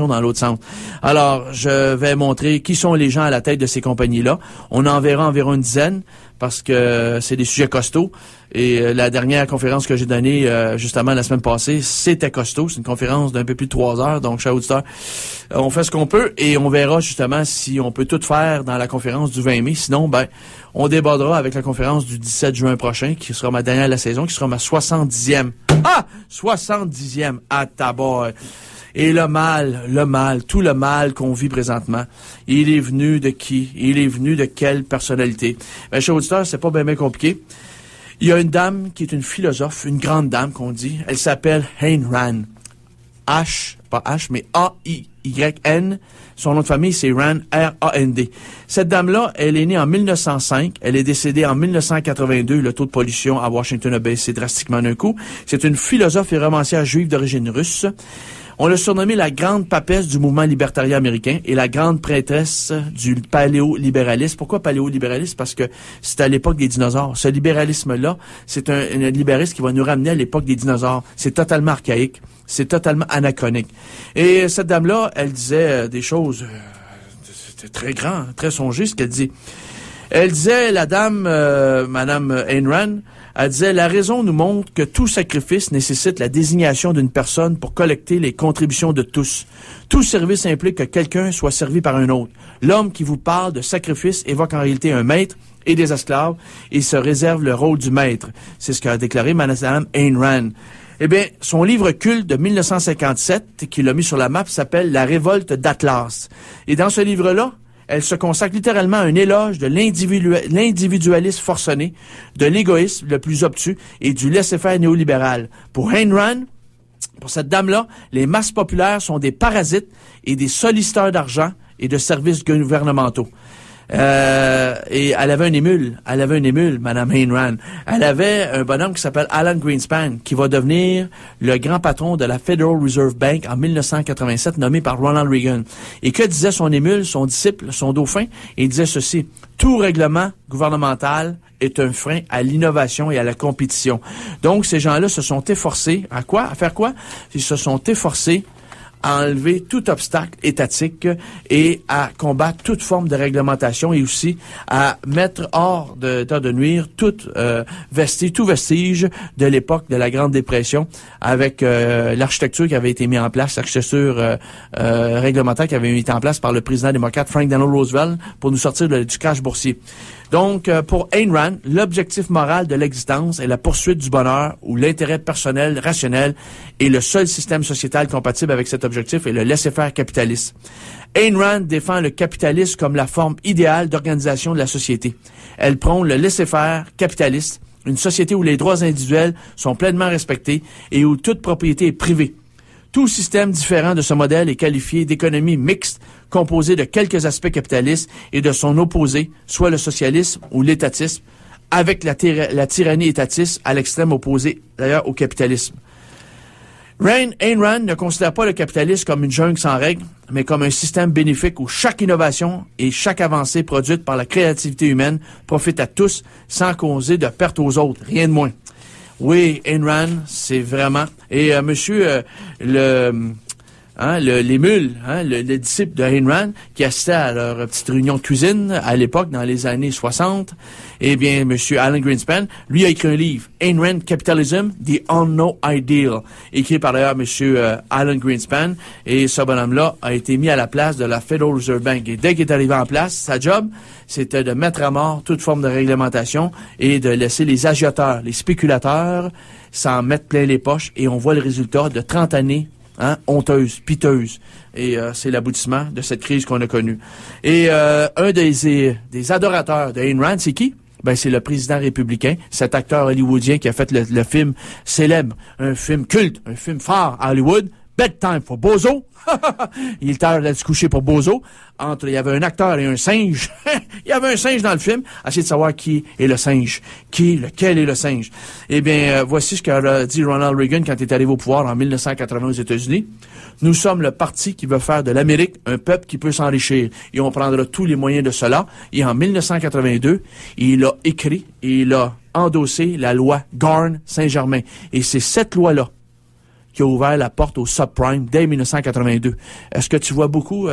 direction, dans l'autre sens. Alors, je vais montrer qui sont les gens à la tête de ces compagnies-là. On en verra environ une dizaine, parce que c'est des sujets costauds. Et la dernière conférence que j'ai donnée, justement, la semaine passée, c'était costaud. C'est une conférence d'un peu plus de 3 heures. Donc, chers auditeurs, on fait ce qu'on peut et on verra, justement, si on peut tout faire dans la conférence du 20 mai. Sinon, on débordera avec la conférence du 17 juin prochain, qui sera ma dernière de la saison, qui sera ma 70e. 70e à tabac. Et le mal, tout le mal qu'on vit présentement, il est venu de qui? Il est venu de quelle personnalité? Chers auditeurs, c'est pas bien compliqué. Il y a une dame qui est une philosophe, une grande dame qu'on dit. Elle s'appelle Ayn Rand. Pas H, mais A-I-Y-N. Son nom de famille, c'est Rand, R-A-N-D. Cette dame-là, elle est née en 1905. Elle est décédée en 1982. Le taux de pollution à Washington a baissé drastiquement d'un coup. C'est une philosophe et romancière juive d'origine russe. On l'a surnommée la grande papesse du mouvement libertarien américain et la grande prêtresse du paléolibéralisme. Pourquoi paléolibéralisme? Parce que c'est à l'époque des dinosaures. Ce libéralisme-là, c'est un libéralisme qui va nous ramener à l'époque des dinosaures. C'est totalement archaïque. C'est totalement anachronique. Et cette dame-là, elle disait des choses très grandes, très songées, ce qu'elle dit. Elle disait, la dame, Madame Ayn Rand, elle disait, la raison nous montre que tout sacrifice nécessite la désignation d'une personne pour collecter les contributions de tous. Tout service implique que quelqu'un soit servi par un autre. L'homme qui vous parle de sacrifice évoque en réalité un maître et des esclaves et se réserve le rôle du maître. C'est ce qu'a déclaré Madame Ayn Rand. Eh bien, son livre culte de 1957, qu'il a mis sur la map, s'appelle La révolte d'Atlas. Et dans ce livre-là, elle se consacre littéralement à un éloge de l'individualisme forcené, de l'égoïsme le plus obtus et du laisser-faire néolibéral. Pour Ayn Rand, pour cette dame-là, les masses populaires sont des parasites et des solliciteurs d'argent et de services gouvernementaux. Et elle avait un émule, Madame Ayn Rand. Elle avait un bonhomme qui s'appelle Alan Greenspan, qui va devenir le grand patron de la Federal Reserve Bank en 1987, nommé par Ronald Reagan. Et que disait son émule, son disciple, son dauphin? Il disait ceci: tout règlement gouvernemental est un frein à l'innovation et à la compétition. Donc, ces gens-là se sont efforcés à quoi? À faire quoi? Ils se sont efforcés à enlever tout obstacle étatique et à combattre toute forme de réglementation et aussi à mettre hors d'état de nuire tout vestige de l'époque de la Grande Dépression avec l'architecture qui avait été mise en place, l'architecture réglementaire qui avait été mise en place par le président démocrate Frank Delano Roosevelt pour nous sortir du crash boursier. Donc, pour Ayn Rand, l'objectif moral de l'existence est la poursuite du bonheur où l'intérêt personnel, rationnel et le seul système sociétal compatible avec cet objectif est le laisser-faire capitaliste. Ayn Rand défend le capitalisme comme la forme idéale d'organisation de la société. Elle prône le laisser-faire capitaliste, une société où les droits individuels sont pleinement respectés et où toute propriété est privée. Tout système différent de ce modèle est qualifié d'économie mixte, composée de quelques aspects capitalistes et de son opposé, soit le socialisme ou l'étatisme, avec la tyrannie étatiste à l'extrême opposé, d'ailleurs, au capitalisme. Ayn Rand ne considère pas le capitalisme comme une jungle sans règles, mais comme un système bénéfique où chaque innovation et chaque avancée produite par la créativité humaine profite à tous sans causer de perte aux autres, rien de moins. Oui, Ayn Rand, c'est vraiment... Et monsieur, les mules, le disciple de Ayn Rand, qui assistait à leur petite réunion de cuisine à l'époque, dans les années 60, eh bien, monsieur Alan Greenspan, lui a écrit un livre, Ayn Rand, Capitalism, The Unknown Ideal, écrit par d'ailleurs monsieur Alan Greenspan, et ce bonhomme-là a été mis à la place de la Federal Reserve Bank. Et dès qu'il est arrivé en place, sa job, c'était de mettre à mort toute forme de réglementation et de laisser les agioteurs, les spéculateurs, s'en mettre plein les poches, et on voit le résultat de 30 années honteuse, piteuse. Et c'est l'aboutissement de cette crise qu'on a connue. Et un des adorateurs de Ayn Rand, c'est qui? Ben, c'est le président républicain, cet acteur hollywoodien qui a fait le film célèbre, un film culte, un film phare à Hollywood, Bedtime for Bozo. Il est tard d'aller se coucher pour Bozo. Il y avait un acteur et un singe. Il y avait un singe dans le film. Essayez de savoir qui est le singe. Lequel est le singe? Eh bien, voici ce qu'a dit Ronald Reagan quand il est arrivé au pouvoir en 1980 aux États-Unis. Nous sommes le parti qui veut faire de l'Amérique un peuple qui peut s'enrichir. Et on prendra tous les moyens de cela. Et en 1982, il a écrit et il a endossé la loi Garn-Saint-Germain. Et c'est cette loi-là qui a ouvert la porte au subprime dès 1982. Est-ce que tu vois beaucoup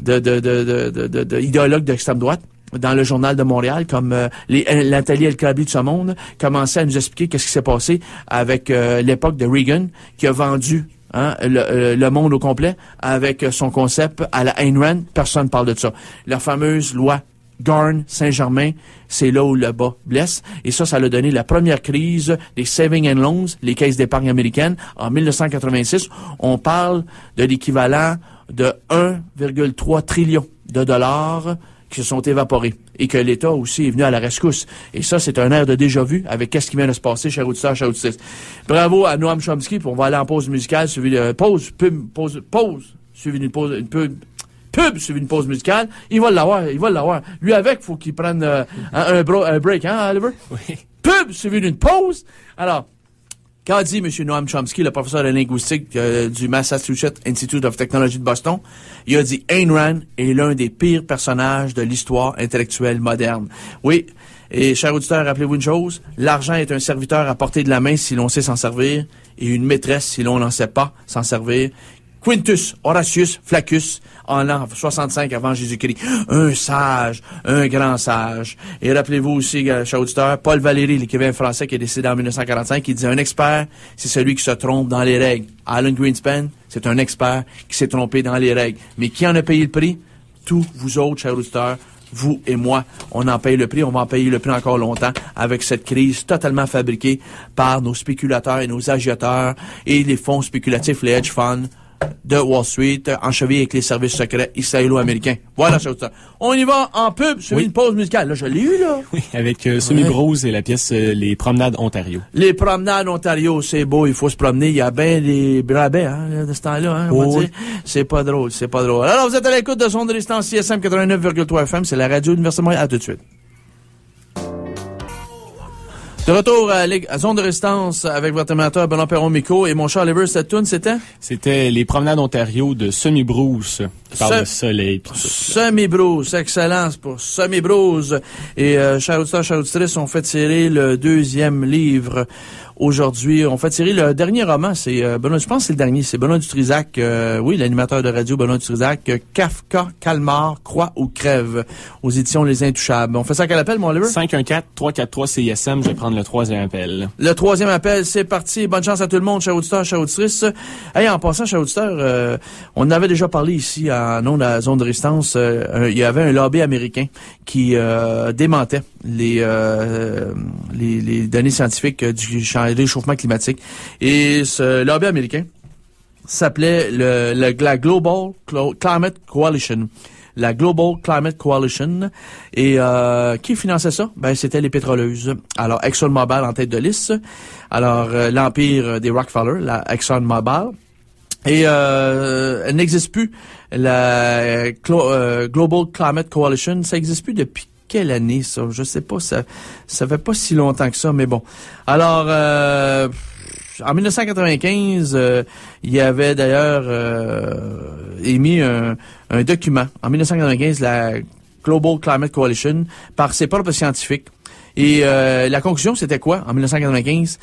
d'idéologues d'extrême droite dans le Journal de Montréal, comme Nathalie El-Khabi de ce monde, commençait à nous expliquer qu'est-ce qui s'est passé avec l'époque de Reagan, qui a vendu le monde au complet avec son concept à la Ayn Rand. Personne ne parle de ça. La fameuse loi Garn-Saint-Germain, c'est là où le bas blesse. Et ça a donné la première crise des saving and loans, les caisses d'épargne américaines, en 1986. On parle de l'équivalent de 1,3 trillion de dollars qui se sont évaporés et que l'État aussi est venu à la rescousse. Et ça, c'est un air de déjà-vu avec qu'est-ce qui vient de se passer, chers auditeurs, chers auditrices. Bravo à Noam Chomsky, puis on va aller en pause musicale, suivi de pause, suivi d'une pause, suivi d'une pause musicale. Il va l'avoir. Lui avec, faut qu'il prenne un break, hein, Oliver? Oui. Pub, suivi d'une pause. Alors, qu'a dit M. Noam Chomsky, le professeur de linguistique du Massachusetts Institute of Technology de Boston? Il a dit Ayn Rand est l'un des pires personnages de l'histoire intellectuelle moderne. Oui, et chers auditeurs, rappelez-vous une chose, l'argent est un serviteur à portée de la main si l'on sait s'en servir, et une maîtresse si l'on n'en sait pas s'en servir. Quintus Horatius Flaccus, en l'an 65 avant Jésus-Christ. Un sage, un grand sage. Et rappelez-vous aussi, chers auditeurs, Paul Valéry, l'écrivain français qui est décédé en 1945, qui disait un expert, c'est celui qui se trompe dans les règles. Alan Greenspan, c'est un expert qui s'est trompé dans les règles. Mais qui en a payé le prix? Tous vous autres, chers auditeurs, vous et moi, on en paye le prix, on va en payer le prix encore longtemps avec cette crise totalement fabriquée par nos spéculateurs et nos agioteurs et les fonds spéculatifs, les hedge funds de Wall Street, enchevés avec les services secrets israélo-américains. Voilà, c'est ça. On y va en pub sur une pause musicale. Là, je l'ai eu, là. Oui, avec Semi Bruce et la pièce Les Promenades Ontario. Les Promenades Ontario, c'est beau, il faut se promener. Il y a bien des rabais, hein, de ce temps-là, hein, on va dire. C'est pas drôle. Alors, vous êtes à l'écoute de Zone de Résistance CSM 89,3 FM. C'est la radio Université de Montréal. À tout de suite. De retour à Zone de Résistance avec votre animateur Benoît Perron-Mico et mon cher Oliver, cette tune, c'était? C'était Les Promenades Ontario de Semi Bruce. Parle de soleil. Semi Bruce, excellence pour Semi Bruce. Et chers auditeurs, chères auditrices, on fait tirer le deuxième livre. Aujourd'hui, on fait tirer le dernier roman, c'est Benoît, je pense que c'est le dernier, c'est Benoît Dutrisac, oui, l'animateur de radio Benoît Dutrisac, Kafka, Calmar, Croix ou Crève, aux éditions Les Intouchables. On fait ça à quel appel, mon Oliver? 514-343-CISM, je vais prendre le troisième appel. Le troisième appel, c'est parti. Bonne chance à tout le monde, chers auditeurs, chers auditrices. Hey, en passant, chers auditeurs, on en avait déjà parlé ici en nom de la Zone de Résistance. Il y avait un lobby américain qui démentait les données scientifiques du réchauffement climatique. Et ce lobby américain s'appelait la Global Climate Coalition. La Global Climate Coalition. Et qui finançait ça? Ben, c'était les pétroleuses. Alors, ExxonMobil en tête de liste. Alors, l'empire des Rockefeller, la ExxonMobil. Et elle n'existe plus. La Global Climate Coalition, ça n'existe plus depuis quelle année, ça? Je sais pas, ça fait pas si longtemps que ça, mais bon. Alors, en 1995, il y avait d'ailleurs émis un document. En 1995, la Global Climate Coalition, par ses propres scientifiques. Et la conclusion, c'était quoi, en 1995?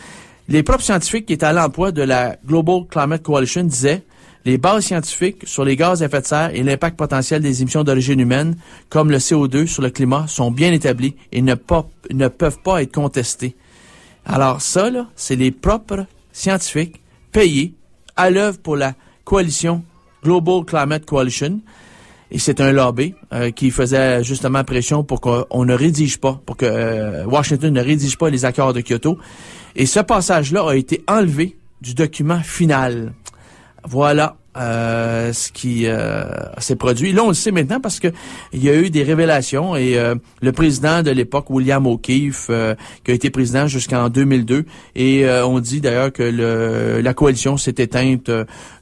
Les propres scientifiques qui étaient à l'emploi de la Global Climate Coalition disaient les bases scientifiques sur les gaz à effet de serre et l'impact potentiel des émissions d'origine humaine, comme le CO2 sur le climat, sont bien établis et ne peuvent pas être contestés. Alors ça, là, c'est les propres scientifiques payés à l'œuvre pour la coalition Global Climate Coalition. Et c'est un lobby qui faisait justement pression pour qu'on ne rédige pas, pour que Washington ne rédige pas les accords de Kyoto. Et ce passage-là a été enlevé du document final. Voilà ce qui s'est produit. Là, on le sait maintenant parce que il y a eu des révélations et le président de l'époque, William O'Keefe, qui a été président jusqu'en 2002, et on dit d'ailleurs que la coalition s'est éteinte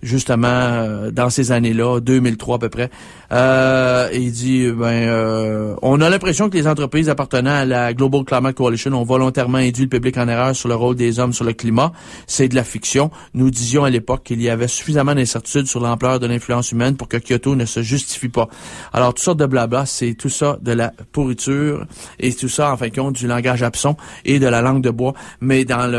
justement dans ces années-là, 2003 à peu près. Il dit, on a l'impression que les entreprises appartenant à la Global Climate Coalition ont volontairement induit le public en erreur sur le rôle des hommes sur le climat. C'est de la fiction. Nous disions à l'époque qu'il y avait suffisamment d'incertitudes sur l'ampleur de l'influence humaine pour que Kyoto ne se justifie pas. Alors, tout ça de blabla, c'est tout ça de la pourriture et tout ça, en fin de compte, du langage absent et de la langue de bois, mais dans le